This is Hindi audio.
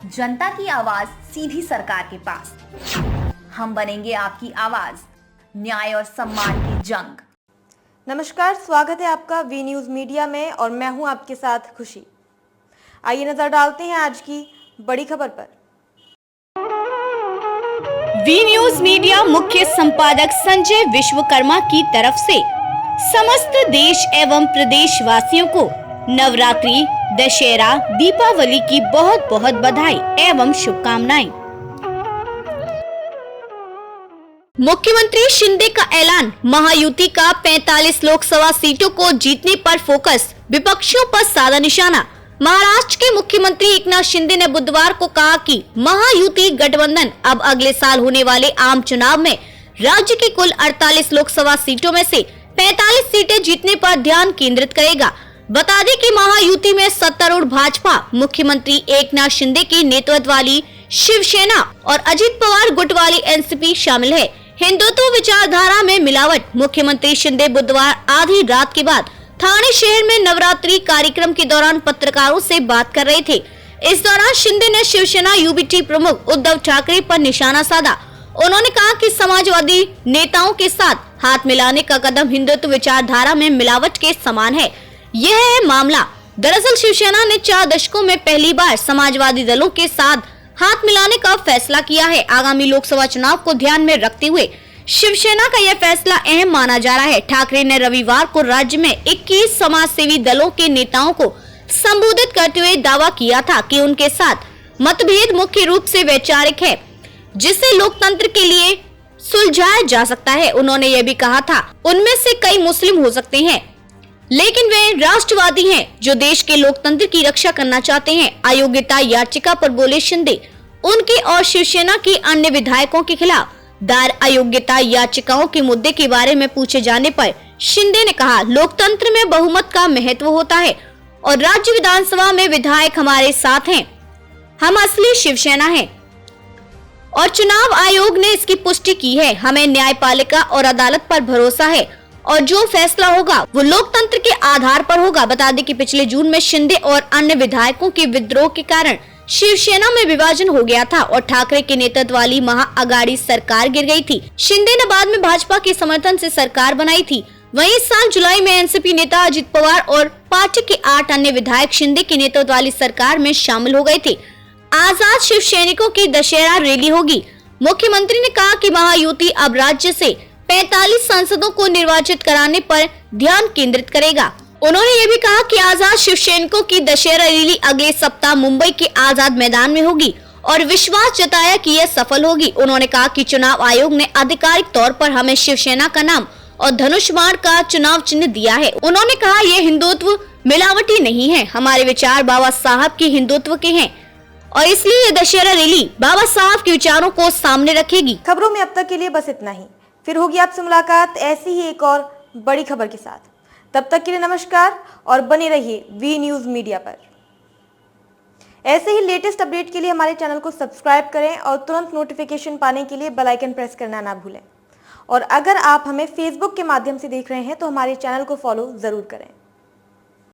जनता की आवाज सीधी सरकार के पास। हम बनेंगे आपकी आवाज, न्याय और सम्मान की जंग। नमस्कार, स्वागत है आपका वी न्यूज़ मीडिया में और मैं हूं आपके साथ खुशी। आइए नजर डालते हैं आज की बड़ी खबर पर। वी न्यूज़ मीडिया मुख्य संपादक संजय विश्वकर्मा की तरफ से समस्त देश एवं प्रदेश वासियों को नवरात्रि, दशहरा, दीपावली की बहुत बहुत बधाई एवं शुभकामनाएं। मुख्यमंत्री शिंदे का ऐलान, महायुति का 45 लोकसभा सीटों को जीतने पर फोकस, विपक्षियों पर साधा निशाना। महाराष्ट्र के मुख्यमंत्री एकनाथ शिंदे ने बुधवार को कहा कि महायुति गठबंधन अब अगले साल होने वाले आम चुनाव में राज्य की कुल 48 लोकसभा सीटों में से 45 सीटें जीतने पर ध्यान केंद्रित करेगा। बता दें कि महायुति में सत्तारूढ़ भाजपा, मुख्यमंत्री एकनाथ शिंदे की नेतृत्व वाली शिवसेना और अजित पवार गुट वाली एनसीपी शामिल है। हिंदुत्व विचारधारा में मिलावट, मुख्यमंत्री शिंदे बुधवार आधी रात के बाद ठाणे शहर में नवरात्रि कार्यक्रम के दौरान पत्रकारों से बात कर रहे थे। इस दौरान शिंदे ने शिवसेना यूबीटी प्रमुख उद्धव ठाकरे पर निशाना साधा। उन्होंने कहा कि समाजवादी नेताओं के साथ हाथ मिलाने का कदम हिंदुत्व विचारधारा में मिलावट के समान है। यह है मामला। दरअसल शिवसेना ने 4 दशकों में पहली बार समाजवादी दलों के साथ हाथ मिलाने का फैसला किया है। आगामी लोकसभा चुनाव को ध्यान में रखते हुए शिवसेना का यह फैसला अहम माना जा रहा है। ठाकरे ने रविवार को राज्य में 21 समाज सेवी दलों के नेताओं को संबोधित करते हुए दावा किया था कि उनके साथ मतभेद मुख्य रूप से वैचारिक है, जिसे लोकतंत्र के लिए सुलझाया जा सकता है। उन्होंने यह भी कहा था, उनमें से कई मुस्लिम हो सकते हैं, लेकिन वे राष्ट्रवादी हैं जो देश के लोकतंत्र की रक्षा करना चाहते हैं। अयोग्यता याचिका पर बोले शिंदे, उनके और शिवसेना के अन्य विधायकों के खिलाफ दायर अयोग्यता याचिकाओं के मुद्दे के बारे में पूछे जाने पर शिंदे ने कहा, लोकतंत्र में बहुमत का महत्व होता है और राज्य विधानसभा में विधायक हमारे साथ हैं। हम असली शिवसेना हैं और चुनाव आयोग ने इसकी पुष्टि की है। हमें न्यायपालिका और अदालत पर भरोसा है और जो फैसला होगा वो लोकतंत्र के आधार पर होगा। बता दें कि पिछले जून में शिंदे और अन्य विधायकों के विद्रोह के कारण शिवसेना में विभाजन हो गया था और ठाकरे के नेतृत्व वाली महाअघाड़ी सरकार गिर गई थी। शिंदे ने बाद में भाजपा के समर्थन से सरकार बनाई थी। वहीं इस साल जुलाई में एनसीपी नेता अजित पवार और पार्टी के 8 अन्य विधायक शिंदे के नेतृत्व वाली सरकार में शामिल हो गए थे। आजाद शिव सैनिकों की दशहरा रैली होगी। मुख्यमंत्री ने कहा कि महायुति अब राज्य से 45 सांसदों को निर्वाचित कराने पर ध्यान केंद्रित करेगा। उन्होंने ये भी कहा कि आजाद शिव सैनिकों की दशहरा रैली अगले सप्ताह मुंबई के आजाद मैदान में होगी और विश्वास जताया कि यह सफल होगी। उन्होंने कहा कि चुनाव आयोग ने आधिकारिक तौर पर हमें शिवसेना का नाम और धनुष बाण का चुनाव चिन्ह दिया है। उन्होंने कहा, यह हिंदुत्व मिलावटी नहीं है, हमारे विचार बाबा साहब के हिंदुत्व के हैं और इसलिए ये दशहरा रैली बाबा साहब के विचारों को सामने रखेगी। खबरों में अब तक के लिए बस इतना ही। फिर होगी आपसे मुलाकात ऐसी ही एक और बड़ी खबर के साथ। तब तक के लिए नमस्कार और बने रहिए वी न्यूज़ मीडिया पर। ऐसे ही लेटेस्ट अपडेट के लिए हमारे चैनल को सब्सक्राइब करें और तुरंत नोटिफिकेशन पाने के लिए बेल आइकन प्रेस करना ना भूलें। और अगर आप हमें फेसबुक के माध्यम से देख रहे हैं तो हमारे चैनल को फॉलो जरूर करें।